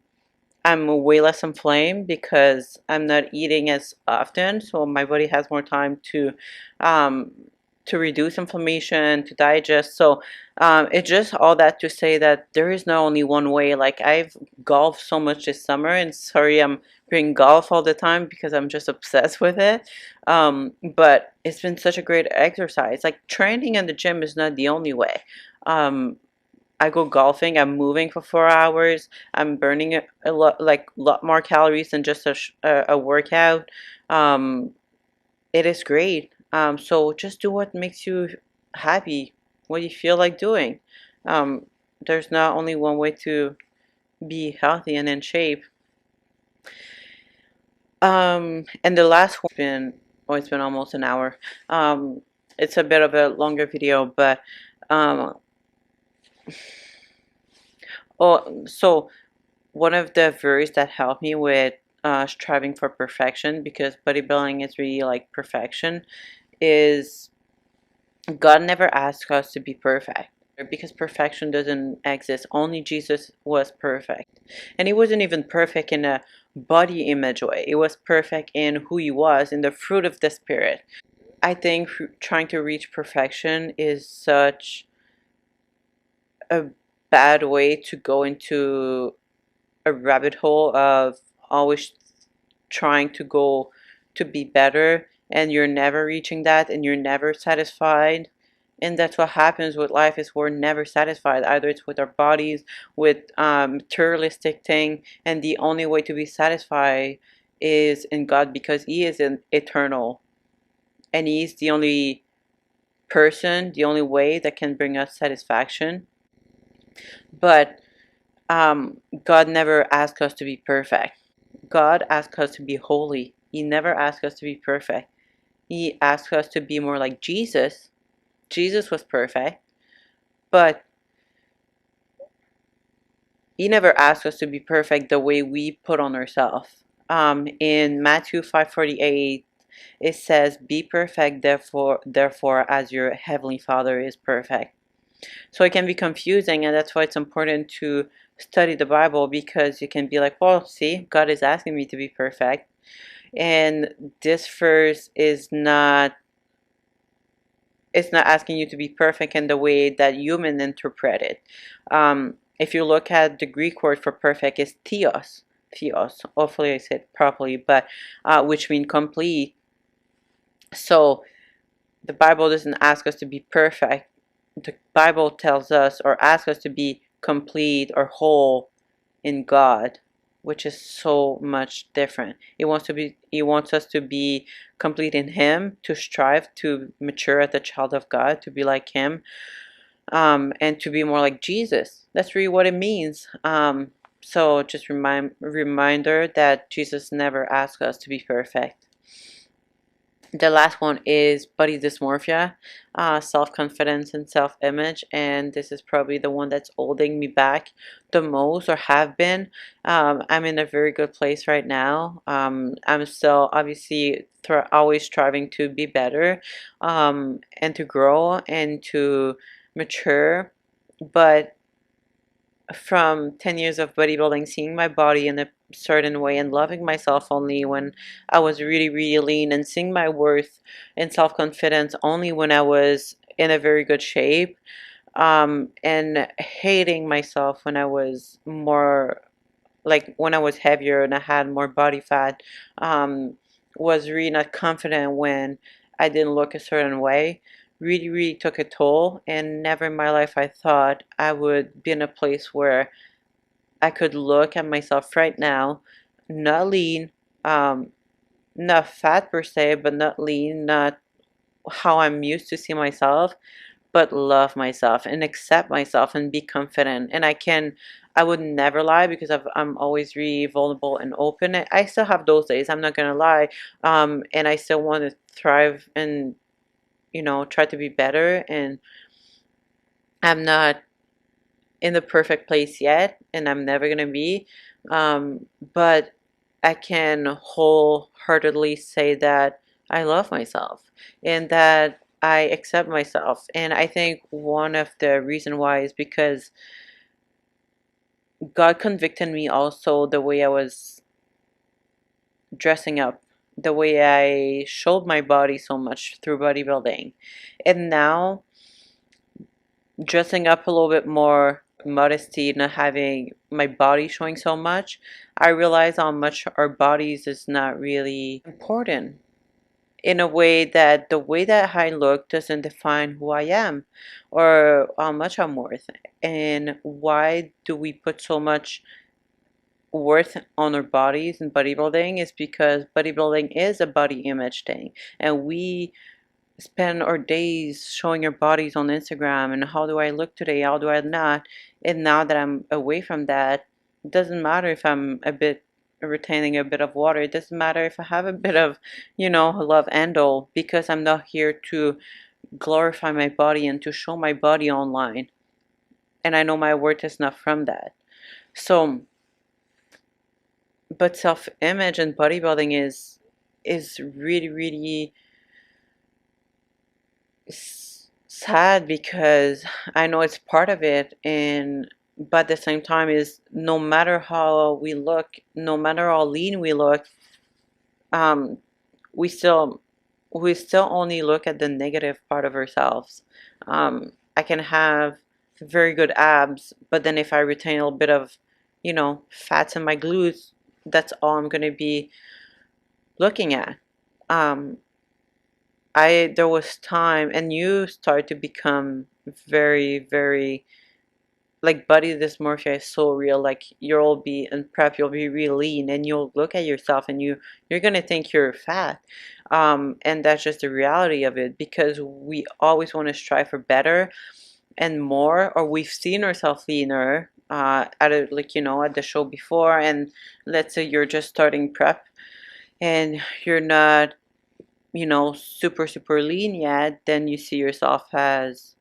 I'm way less inflamed because I'm not eating as often, so my body has more time um, to reduce inflammation, to digest. So it's just all that to say that there is not only one way. Like, I've golfed so much this summer, and sorry I'm bringing golf all the time because I'm just obsessed with it. But it's been such a great exercise. Like, training in the gym is not the only way. Um, I go golfing, I'm moving for 4 hours, I'm burning a lot, like lot more calories than just a workout. Um, it is great. So just do what makes you happy, what you feel like doing. Um, there's not only one way to be healthy and in shape. And the last one it's been almost an hour. It's a bit of a longer video, but um, so one of the verses that helped me with striving for perfection, because bodybuilding is really like perfection, is God never asked us to be perfect because perfection doesn't exist. Only Jesus was perfect. And he wasn't even perfect in a body image way. It was perfect in who he was, in the fruit of the Spirit. I think trying to reach perfection is such a bad way to go into a rabbit hole of always trying to go to be better, and you're never reaching that, and you're never satisfied. And that's what happens with life, is we're never satisfied. Either it's with our bodies, with materialistic thing, and the only way to be satisfied is in God, because he is an eternal, and he's the only person, the only way that can bring us satisfaction. But God never asked us to be perfect. God asked us to be holy. He never asked us to be perfect. He asked us to be more like Jesus. Jesus was perfect, but he never asked us to be perfect the way we put on ourselves. In Matthew 5:48, it says, "Be perfect, therefore, as your heavenly Father is perfect." So it can be confusing, and that's why it's important to study the Bible, because you can be like, well, see, God is asking me to be perfect. And this verse is not, it's not asking you to be perfect in the way that human interpret it. If you look at the Greek word for perfect, is theos. Theos. Hopefully I said it properly, but which means complete. So the Bible doesn't ask us to be perfect. The Bible tells us, or asks us, to be complete or whole in God, which is so much different. He wants us to be complete in him, to strive to mature as a child of God, to be like him, and to be more like Jesus. That's really what it means. So just reminder that Jesus never asked us to be perfect. The last one is body dysmorphia, self-confidence and self-image, and this is probably the one that's holding me back the most, or have been. I'm in a very good place right now. I'm still obviously always striving to be better, and to grow and to mature, but from 10 years of bodybuilding, seeing my body in a certain way and loving myself only when I was really, really lean, and seeing my worth and self-confidence only when I was in a very good shape, and hating myself when I was more, like when I was heavier and I had more body fat, um, was really not confident when I didn't look a certain way, really, really took a toll. And never in my life I thought I would be in a place where I could look at myself right now, not lean, um, not fat per se, but not lean, not how I'm used to see myself, but love myself and accept myself and be confident. And I would never lie because I'm always really vulnerable and open. I still have those days, I'm not gonna lie, and I still want to thrive and try to be better. And I'm not in the perfect place yet, and I'm never gonna be. But I can wholeheartedly say that I love myself and that I accept myself. And I think one of the reason why is because God convicted me also the way I was dressing up, the way I showed my body so much through bodybuilding. And now dressing up a little bit more, modesty, not having my body showing so much, I realize how much our bodies is not really important, in a way that the way that I look doesn't define who I am or how much I'm worth. And why do we put so much worth on our bodies in bodybuilding is because bodybuilding is a body image thing, and we spend our days showing our bodies on Instagram and how do I look today, how do I not. And now that I'm away from that, it doesn't matter if I'm a bit retaining a bit of water. It doesn't matter if I have a bit of, love and all, because I'm not here to glorify my body and to show my body online. And I know my worth is not from that. So, but self-image and bodybuilding is really, really sad, because I know it's part of it. And but at the same time is, no matter how we look, no matter how lean we look, um, we still we still only look at the negative part of ourselves. I can have very good abs, but then if I retain a little bit of, fats in my glutes, that's all I'm gonna be looking at. Um, there was time, and you start to become very, very, like, body dysmorphia is so real. Like, you'll be in prep, you'll be really lean, and you'll look at yourself and you're gonna think you're fat. And that's just the reality of it, because we always want to strive for better and more, or we've seen ourselves leaner at a, like, at the show before. And let's say you're just starting prep and you're not, super, super lean yet, then you see yourself as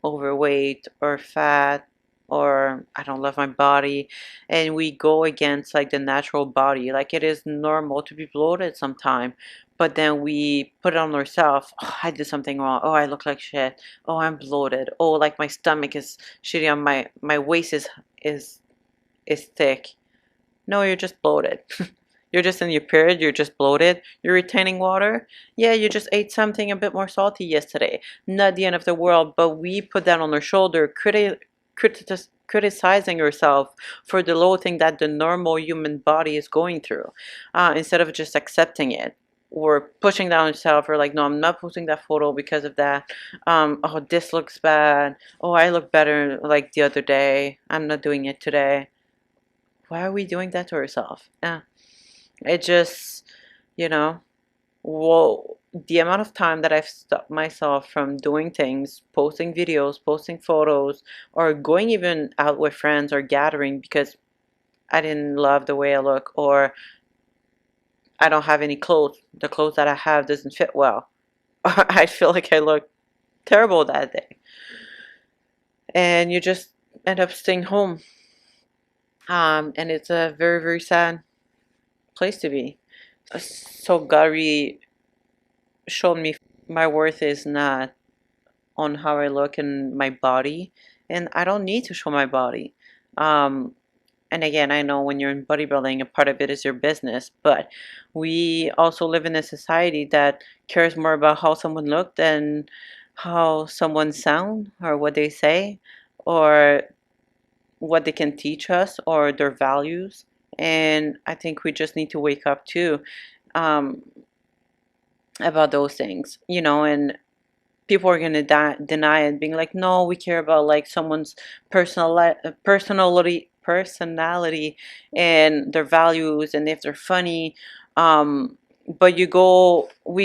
overweight or fat, or I don't love my body. And we go against like the natural body. Like, it is normal to be bloated sometime, but then we put it on ourselves. Oh, I did something wrong. Oh, I look like shit. Oh, I'm bloated. Oh, like my stomach is shitty on my waist is thick. No, you're just bloated. You're just in your period, you're just bloated, you're retaining water. Yeah, you just ate something a bit more salty yesterday. Not the end of the world, but we put that on our shoulder, criticizing yourself for the low thing that the normal human body is going through, instead of just accepting it. Or pushing down yourself, or like, no, I'm not posting that photo because of that. Oh, this looks bad. Oh, I look better like the other day. I'm not doing it today. Why are we doing that to ourselves? Yeah. It just, you know, well, the amount of time that I've stopped myself from doing things, posting videos, posting photos, or going even out with friends or gathering because I didn't love the way I look, or I don't have any clothes. The clothes that I have doesn't fit well. I feel like I look terrible that day. And you just end up staying home. And it's a very, very sad place to be. So God really showed me my worth is not on how I look in my body, and I don't need to show my body. Um, and again, I know when you're in bodybuilding, a part of it is your business, but we also live in a society that cares more about how someone looked than how someone sound or what they say or what they can teach us or their values. And I think we just need to wake up too, um, about those things, and people are gonna deny it, being like, no, we care about like someone's personality and their values and if they're funny. Um, but we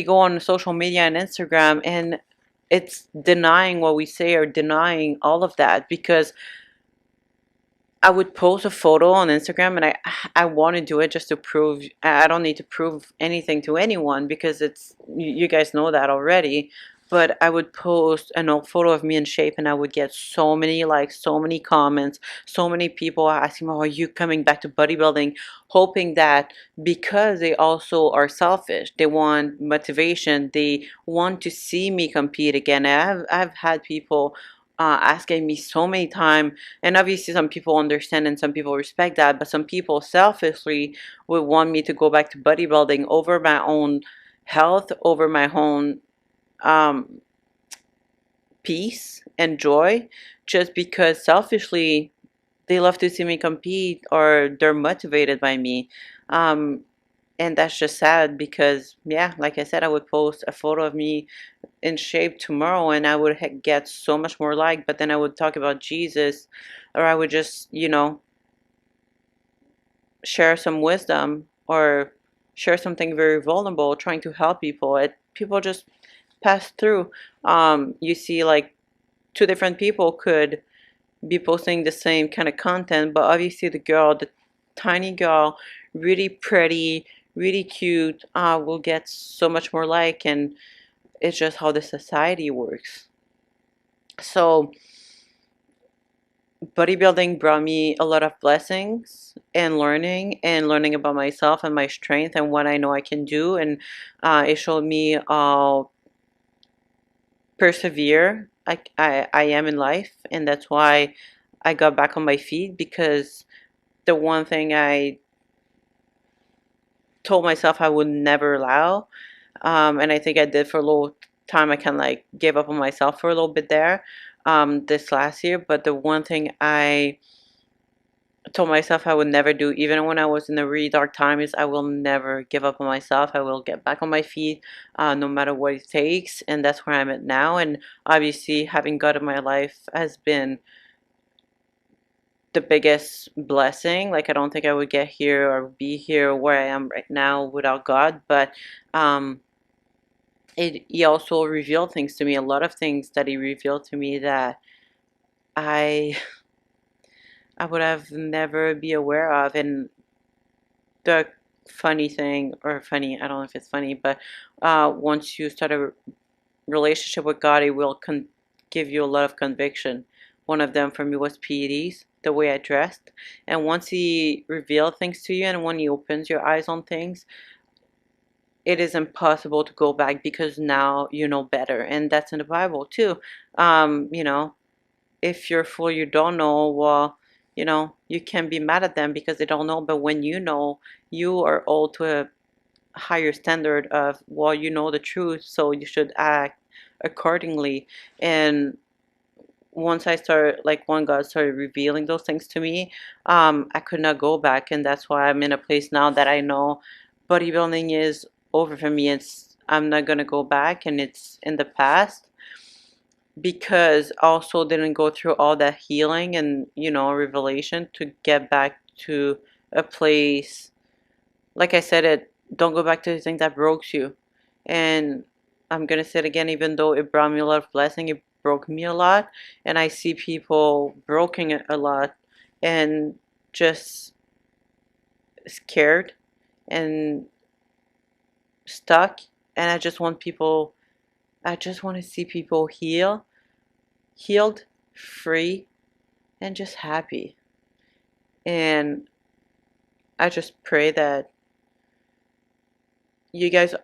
go on social media and Instagram, and it's denying what we say or denying all of that, because I would post a photo on Instagram, and I want to do it just to prove. I don't need to prove anything to anyone, because you guys know that already. But I would post an old photo of me in shape, and I would get so many likes, so many comments, so many people asking, "Oh, are you coming back to bodybuilding?" Hoping that, because they also are selfish, they want motivation, they want to see me compete again. I've had people asking me so many times, and obviously some people understand and some people respect that, but some people selfishly would want me to go back to bodybuilding over my own health, over my own um, peace and joy, just because selfishly they love to see me compete or they're motivated by me. Um, and that's just sad, because, yeah, like I said, I would post a photo of me in shape tomorrow and I would get so much more like, but then I would talk about Jesus, or I would just, share some wisdom or share something very vulnerable, trying to help people. People just pass through. You see, like, two different people could be posting the same kind of content, but obviously the tiny girl, really pretty, really cute, will get so much more like, and it's just how the society works. So bodybuilding brought me a lot of blessings and learning about myself and my strength and what I know I can do. And it showed me persevere I am in life. And that's why I got back on my feet, because the one thing I told myself I would never allow, and I think I did for a little time, I kind of like gave up on myself for a little bit there, this last year. But the one thing I told myself I would never do, even when I was in a really dark time, is I will never give up on myself. I will get back on my feet, no matter what it takes. And that's where I'm at now. And obviously, having God in my life has been the biggest blessing. Like, I don't think I would get here or be here where I am right now without God. But um, he also revealed things to me, a lot of things that he revealed to me that I I would have never be aware of. And the funny thing, or funny, I don't know if it's funny, but once you start a relationship with God, it will give you a lot of conviction. One of them for me was PEDs, the way I dressed. And once he reveals things to you and when he opens your eyes on things, it is impossible to go back, because now you know better. And that's in the Bible too. Um, you know, if you're full, you don't know, well, you can be mad at them because they don't know. But when you know, you are all to a higher standard of, well, you know the truth, so you should act accordingly. And once I started, like, when God started revealing those things to me, I could not go back. And that's why I'm in a place now that I know bodybuilding is over for me. I'm not gonna go back, and it's in the past, because also didn't go through all that healing and revelation to get back to a place. Like I said, it don't go back to the thing that broke you. And I'm gonna say it again, even though it brought me a lot of blessing, it broke me a lot. And I see people broken a lot and just scared and stuck. And I just want to see people healed, free, and just happy. And I just pray that you guys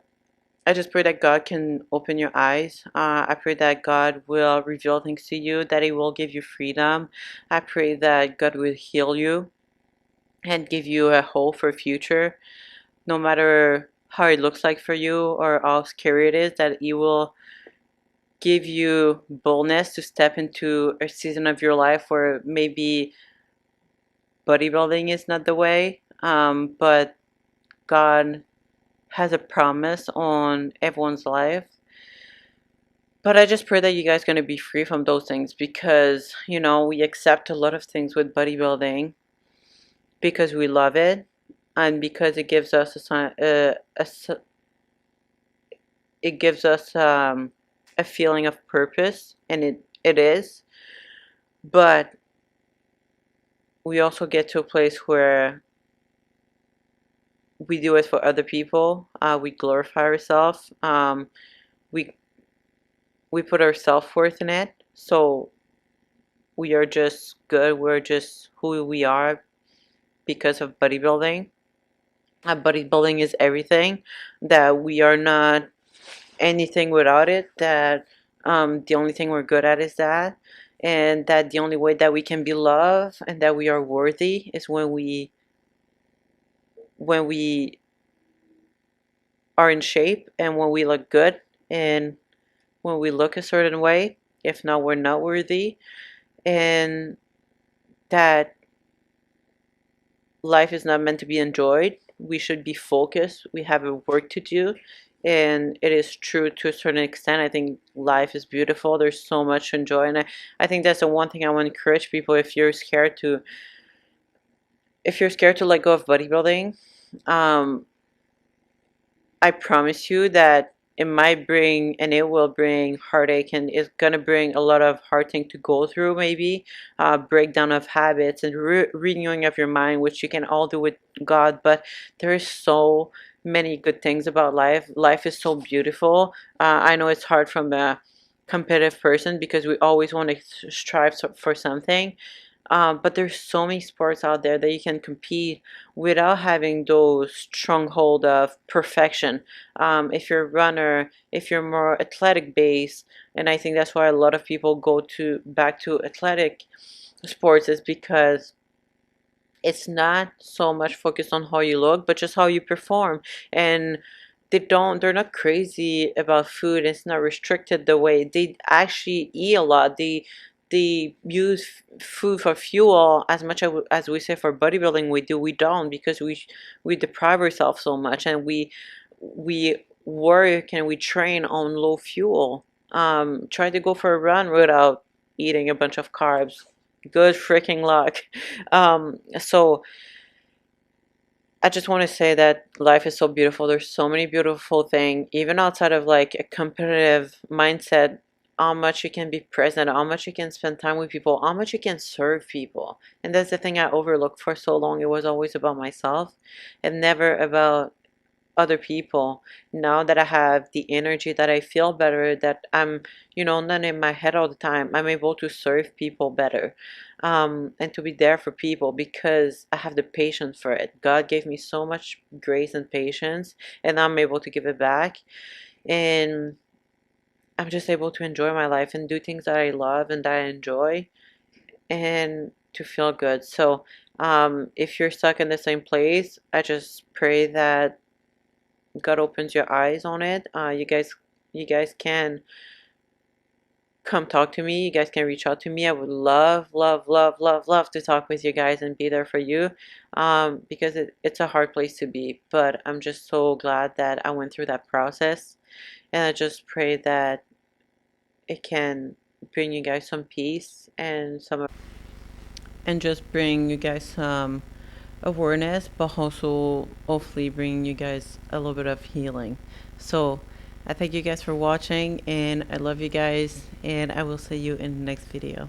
I just pray that God can open your eyes. I pray that God will reveal things to you, that He will give you freedom. I pray that God will heal you and give you a hope for future, no matter how it looks like for you or how scary it is, that He will give you boldness to step into a season of your life where maybe bodybuilding is not the way, but God has a promise on everyone's life. But I just pray that you guys are going to be free from those things because, we accept a lot of things with bodybuilding because we love it and because it gives us it gives us a feeling of purpose, and it is. But we also get to a place where we do it for other people. We glorify ourselves. We we put our self-worth in it. So we are just good. We're just who we are because of bodybuilding. Bodybuilding is everything. That we are not anything without it. That the only thing we're good at is that. And that the only way that we can be loved and that we are worthy is when we are in shape and when we look good and when we look a certain way. If not, we're not worthy. And that life is not meant to be enjoyed. We should be focused. We have a work to do. And it is true to a certain extent. I think life is beautiful. There's so much to enjoy. And I think that's the one thing I want to encourage people. If you're scared to let go of bodybuilding, um, I promise you that it might bring and it will bring heartache, and it's gonna bring a lot of hard thing to go through, maybe breakdown of habits and renewing of your mind, which you can all do with God. But there is so many good things about life. Life is so beautiful. I know it's hard from a competitive person because we always want to strive for something, but there's so many sports out there that you can compete without having those stronghold of perfection. If you're a runner, if you're more athletic based, and I think that's why a lot of people go to back to athletic sports is because it's not so much focused on how you look, but just how you perform. And they're not crazy about food. It's not restricted the way they actually eat a lot. They use food for fuel as much as we say for bodybuilding. We don't, because we deprive ourselves so much, and we work and we train on low fuel. Try to go for a run without eating a bunch of carbs. Good freaking luck. So I just want to say that life is so beautiful. There's so many beautiful things, even outside of like a competitive mindset. How much you can be present, how much you can spend time with people, how much you can serve people. And that's the thing I overlooked for so long. It was always about myself and never about other people. Now that I have the energy, that I feel better, that I'm, not in my head all the time, I'm able to serve people better, and to be there for people because I have the patience for it. God gave me so much grace and patience, and I'm able to give it back. And I'm just able to enjoy my life and do things that I love and that I enjoy, and to feel good. So, if you're stuck in the same place, I just pray that God opens your eyes on it. You guys can come talk to me. You guys can reach out to me. I would love, love, love, love, love to talk with you guys and be there for you, because it's a hard place to be. But I'm just so glad that I went through that process, and I just pray that it can bring you guys some peace and just bring you guys some awareness, but also hopefully bring you guys a little bit of healing. So I thank you guys for watching, and I love you guys, and I will see you in the next video.